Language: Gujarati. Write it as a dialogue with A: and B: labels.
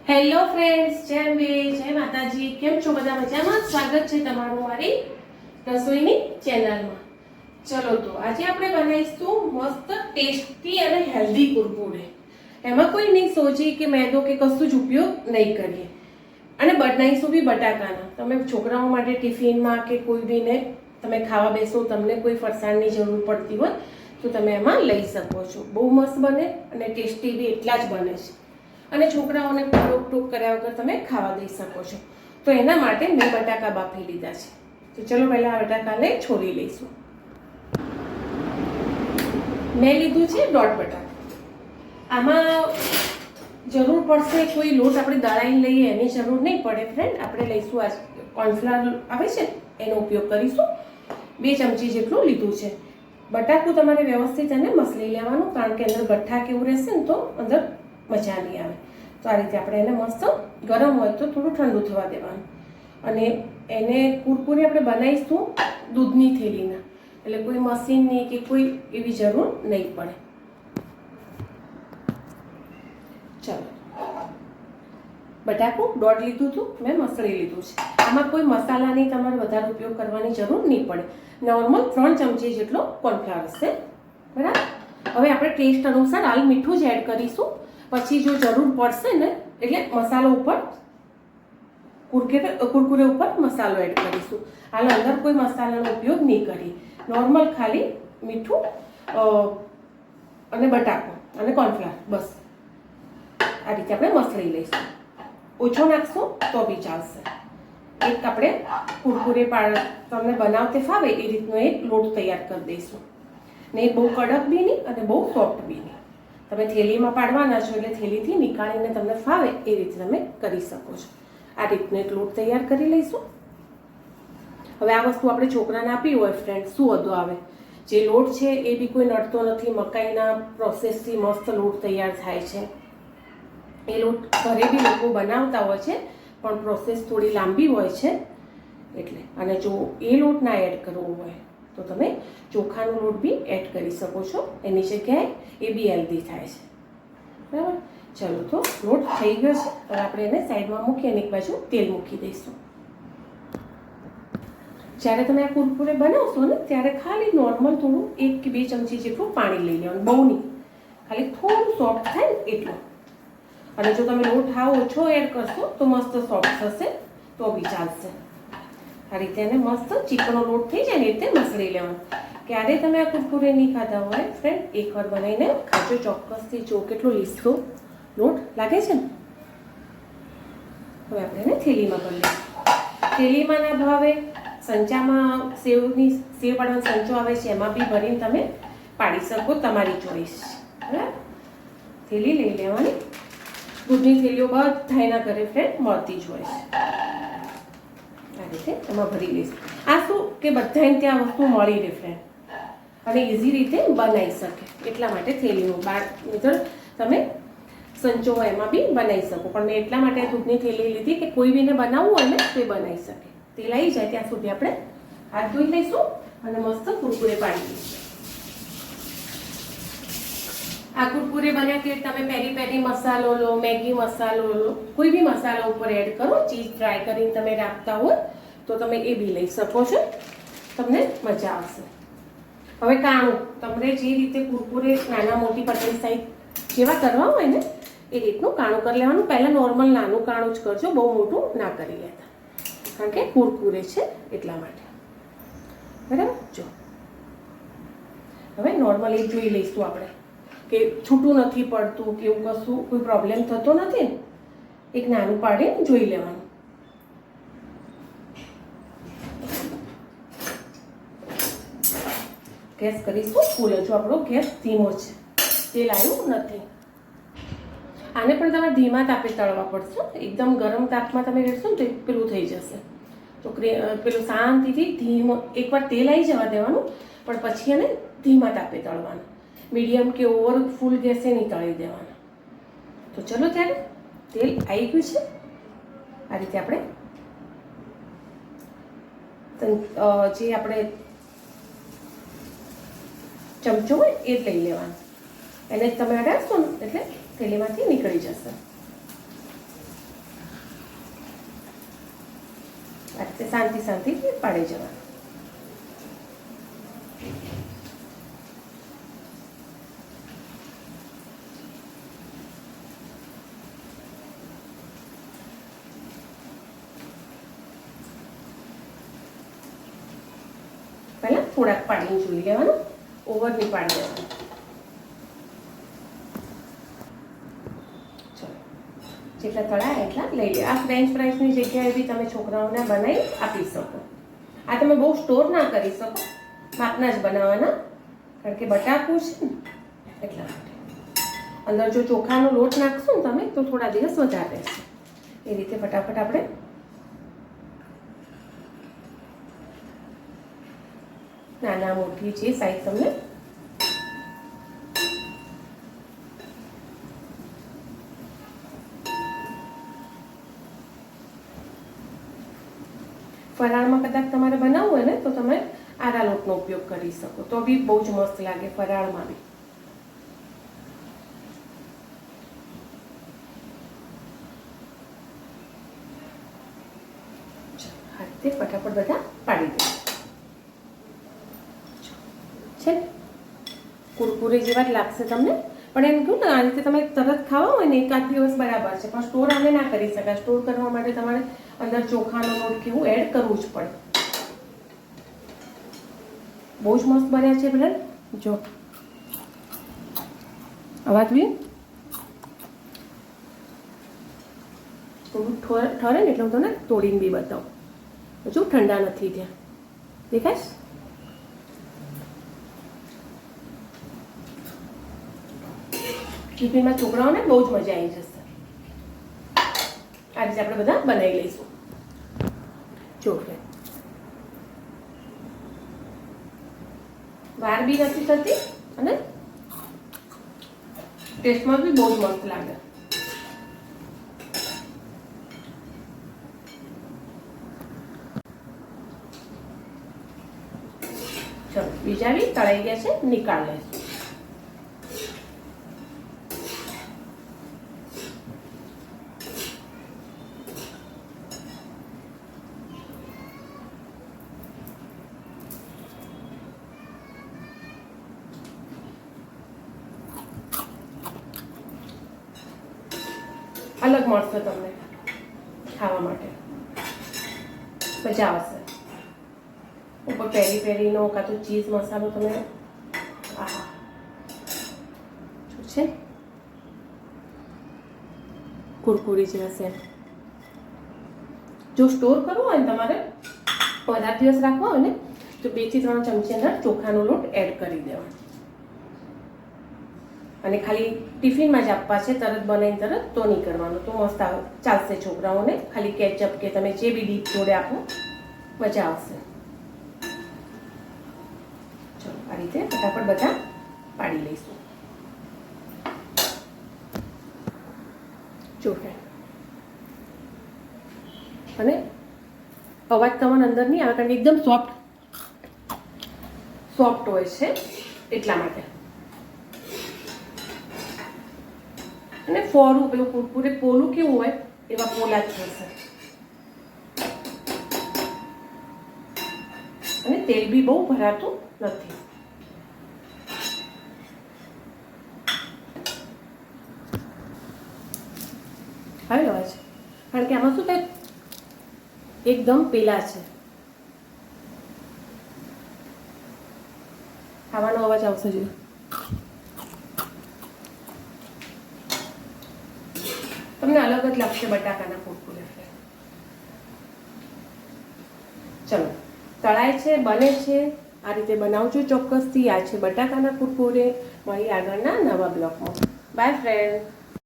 A: હેલો ફ્રેન્ડ્સ, જય અંબે, જય માતાજી. કેમ છો બધા? મજામાં? સ્વાગત છે તમારું મારી રસોઈની ચેનલમાં. ચલો તો આજે આપણે બનાવીશું મસ્ત ટેસ્ટી અને હેલ્ધી કુરકુરે. એમાં કોઈ નહીં સોજી કે મેદો કે કશું જ ઉપયોગ નહીં કરીએ અને બનાવીશું બી બટાકાના. તમે છોકરાઓ માટે ટિફિનમાં કે કોઈ બીને તમે ખાવા બેસો, તમને કોઈ ફરસાણની જરૂર પડતી હોય તો તમે એમાં લઈ શકો છો. બહુ મસ્ત બને અને ટેસ્ટી બી એટલા જ બને છે અને છોકરાઓને ટોક કર્યા વગર તમે ખાવા દઈ શકો છો. તો એના માટે મેં બટાકા બાફી લીધા છે. તો ચલો પહેલા આ બટાકાને છોલી લઈશું. મેં લીધું છે દોઢ બટાકા. આમાં જરૂર પડશે કોઈ લોટ આપણે દળાઈને લઈએ એની જરૂર નહીં પડે ફ્રેન્ડ. આપણે લઈશું આ કોર્નફ્લાવર આવે છે એનો ઉપયોગ કરીશું. 2 ચમચી જેટલું લીધું છે. બટાકું તમારે વ્યવસ્થિત એને મસળી લેવાનું, કારણ કે અંદર ગઠ્ઠા કેવું રહેશે ને તો અંદર મજા નહીં આવે. તો આ રીતે આપણે એને મસ્ત ગરમ હોય તો થોડું ઠંડુ થવા દેવાનું અને એને કુરકુરે આપણે બનાવીશું દૂધની થેલીના, એટલે કોઈ મશીનની કે કોઈ એવી જરૂર નહીં પડે. ચાલો, બટાકું દોઢ લીધું હતું, મેં મસળી લીધું છે. આમાં કોઈ મસાલાની તમારે વધારે ઉપયોગ કરવાની જરૂર નહીં પડે. નોર્મલ 3 ચમચી જેટલો કોર્નફ્લાવર છે, બરાબર. હવે આપણે ટેસ્ટ અનુસાર હાલ મીઠું જ એડ કરીશું. પછી જો જરૂર પડશે ને એટલે મસાલો ઉપર કુરકુરે ઉપર મસાલો એડ કરીશું. હાલ અંદર કોઈ મસાલાનો ઉપયોગ નહીં કરીએ. નોર્મલ ખાલી મીઠું અને બટાકો અને કોર્નફ્લાવર, બસ આ રીતે આપણે મસળી લઈશું. ઓછો નાખશું તો બી ચાલશે. એક આપણે કુરકુરે તમને બનાવતે ફાવે એ રીતનો એક લોટ તૈયાર કરી દઈશું. ને બહુ કડક બી નહીં અને બહુ સોફ્ટ બી નહીં. તમે થેલીમાં પાડવાના છો એટલે થેલીથી નીકાળીને તમને ફાવે એ રીતે તમે કરી શકો છો. આ રીતનો એક લોટ તૈયાર કરી લઈશું. હવે આ વસ્તુ આપણે છોકરાને આપી હોય ફ્રેન્ડ, શું વધુ આવે. જે લોટ છે એ બી કોઈ નડતો નથી. મકાઈના પ્રોસેસથી મસ્ત લોટ તૈયાર થાય છે. એ લોટ ઘરે બી લોકો બનાવતા હોય છે પણ પ્રોસેસ થોડી લાંબી હોય છે એટલે. અને જો એ લોટ ના એડ કરવો હોય તો તમે ચોખાનો લોટ બી એડ કરી શકો છો. એની જગ્યાએ એ બી હેલ્ધી થાય છે, બરાબર. ચલો, તો લોટ થઈ ગયો છે. હવે આપણે એને સાઈડમાં મૂકી અને એક બાજુ તેલ મૂકી દઈશું. જ્યારે તમે આ કુરકુરે બનાવશો ને ત્યારે ખાલી નોર્મલ થોડું 1 કે 2 ચમચી જેટલું પાણી લઈ લેવાનું, બહુ નહીં, ખાલી થોડું સોફ્ટ થાય ને એટલું. અને જો તમે લોટ હાવ ઓછો એડ કરશો તો મસ્ત સોફ્ટ થશે તો બી ચાલશે. આ રીતે એને મસ્ત ચીકણો લોટ થઈ જાય ને રીતે મસળી લેવાનું. ક્યારે તમે આ કુરકુરે નહીં ખાધા હોય ફ્રેન્ડ, એકવાર બનાવીને ખાજો ચોક્કસથી. જો કેટલો લીસો લોટ લાગે છે ને. હવે આપણે એને થેલીમાં કરી લઈશું. થેલીમાં ના ભાવે સંચામાં સેવ પાડવાનો સંચો આવે છે એમાં બી ભરીને તમે પાડી શકો, તમારી ચોઈસ, બરાબર. થેલી લઈ લેવાની. દૂધની થેલીઓ બધા એના ઘરે ફ્રેન્ડ મળતી જ હોય છે. આ રીતે એમાં ભરી લઈશું. આ શું કે બધાને ત્યાં વસ્તુ મળી રહે ફ્રેન્ડ અને ઇઝી રીતે બનાવી શકે એટલા માટે થેલીનું. બાર તમે સંચો હોય એમાં બી બનાવી શકો, પણ મેં એટલા માટે દૂધની થેલી લીધી કે કોઈ બીને બનાવવું હોય ને તો એ બનાવી શકે. તેલ આવી જાય ત્યાં સુધી આપણે હાથ ધોઈ લઈશું અને મસ્ત કુરકુરે પાડી દઈશું. આ કુરકુરે બન્યા કે તમે પેરી પેરી મસાલો લો, મેગી મસાલો લો, કોઈ બી મસાલા ઉપર એડ કરો. ચીઝ ફ્રાય કરીને તમે રાખતા હોય તો તમે એ બી લઈ શકો છો, તમને મજા આવશે. હવે કાણું, તમને જે રીતે કુરકુરે નાના મોટી પતલી સાઈઝ જેવા કરવા હોય ને એ રીતનું કાણું કરી લેવાનું. પહેલાં નોર્મલ નાનું કાણું જ કરજો, બહુ મોટું ના કરી લેતા, કારણ કે કુરકુરે છે એટલા માટે, બરાબર. જો હવે નોર્મલ એ જોઈ લઈશું આપણે કે છૂટું નથી પડતું કે એવું કશું કોઈ પ્રોબ્લેમ થતો નથી ને. એક નાનું પાડીને જોઈ લેવાનું. ગેસ કરીશું ફૂલ. હજુ આપણો ગેસ ધીમો છે, તેલ આવ્યું નથી. આને પણ તમારે ધીમા તાપે તળવા પડશે. એકદમ ગરમ તાપમાં તમે રેડશો ને તો પેલું થઈ જશે. તો પેલું શાંતિથી ધીમો, એકવાર તેલ આવી જવા દેવાનું પણ પછી એને ધીમા તાપે તળવાનું. મીડિયમ કે ઓવર ફૂલ ગેસે નહીં તળી દેવાના. તો ચલો ત્યારે તેલ આવી ગયું છે. આ રીતે આપણે જે આપણે ચમચો હોય એ જ લઈ લેવાનો. એને તમે અડાડશો ને એટલે થેલીમાંથી નીકળી જશે. શાંતિથી પાડી જવાનું. પહેલાં થોડાક પાડીને જોઈ લેવાનું, ઓવર નહીં પાડી દેવાનું. જેટલા તળાય એટલા લઈ લે. આ ફ્રેન્ચ ફ્રાઈસની જગ્યાએ બી તમે છોકરાઓને બનાવી આપી શકો. આ તમે બહુ સ્ટોર ના કરી શકો, માપના જ બનાવવાના, કારણ કે બટાકું છે ને એટલા માટે. અંદર જો ચોખાનો લોટ નાખશો ને તમે તો થોડા દિવસ વધારે રહેશે. એ રીતે ફટાફટ આપણે નાના મોટી જે સાઈઝ તમને ફરાળમાં કદાચ તમારે બનાવવું હોય ને તો તમે આરા લોટનો ઉપયોગ કરી શકો, તો બી બહુ જ મસ્ત લાગે ફરાળમાં બી. હાથે ફટાફટ બધા પાડી દે છે. કુરકુરે જેવા જ લાગશે તમને, પણ એમ કહું ને આ રીતે તમે તરત ખાવા હોય ને એકાદ દિવસ બરાબર છે, પણ સ્ટોર આને ના કરી શકાય. સ્ટોર કરવા માટે તમારે અંદર ચોખાનો લોટ કેવું એડ કરવું જ પડે. બહુ જ મસ્ત બન્યા છે બ્રેડ. જો અવાજ બી થોડું ઠરે ને એટલે હું તમને તોડીને બી બતાવું. હજુ ઠંડા નથી ત્યાં, દેખાય? ટિફિનમાં છોકરાઓને બહુ જ મજા આવી જશે. આ રીતે આપણે બધા બનાવી લઈશું. જો વાર બી નથી થતી અને ટેસ્ટમાં બી બહુ જ મસ્ત લાગે. ચલો બીજા બી તળાઈ ગયા છે, નીકાળ લઈશું. અલગ મળશે તમને ખાવા માટે, મજા આવશે. ઉપર પેરી પેરીનો કાં તો ચીઝ મસાલો તમે આહા છે કુરકુરી જે હશે. જો સ્ટોર કરવો હોય ને તમારે વધારે દિવસ રાખવા હોય ને તો 2 થી 3 ચમચી અંદર ચોખાનો લોટ એડ કરી દેવાનો. અને ખાલી ટિફિનમાં જ આપવા છે, તરત બનાવીને તરત તો નહીં કરવાનું, તો મસ્ત ચાલશે છોકરાઓને. ખાલી કેચઅપ કે તમે જે બી ડીપ જોડે આપો મજા આવશે. ચલો આ રીતે ફટાફટ બધા પાડી લઈશું. જો અને અવાજ તમને અંદર નહીં આવે કારણ કે એકદમ સોફ્ટ હોય છે એટલા માટે. અને ફોરું પેલું કુરકુરે પોલું કેવું હોય એવા પોલા જ થશે. અને તેલ બી બહુ ભરાતું નથી. હવે અવાજ કારણ કે આમાં શું થાય એકદમ પેલા છે. ખાવાનો અવાજ આવશે જોઈએ. તમને અલગ જ લાગશે બટાકાના કુરકુરે. ચલો તળાય છે, બને છે, આ રીતે બનાવજો ચોક્કસથી. આ છે બટાકાના કુરકુરે. મળી આગળના નવા બ્લોગમાં. By friend.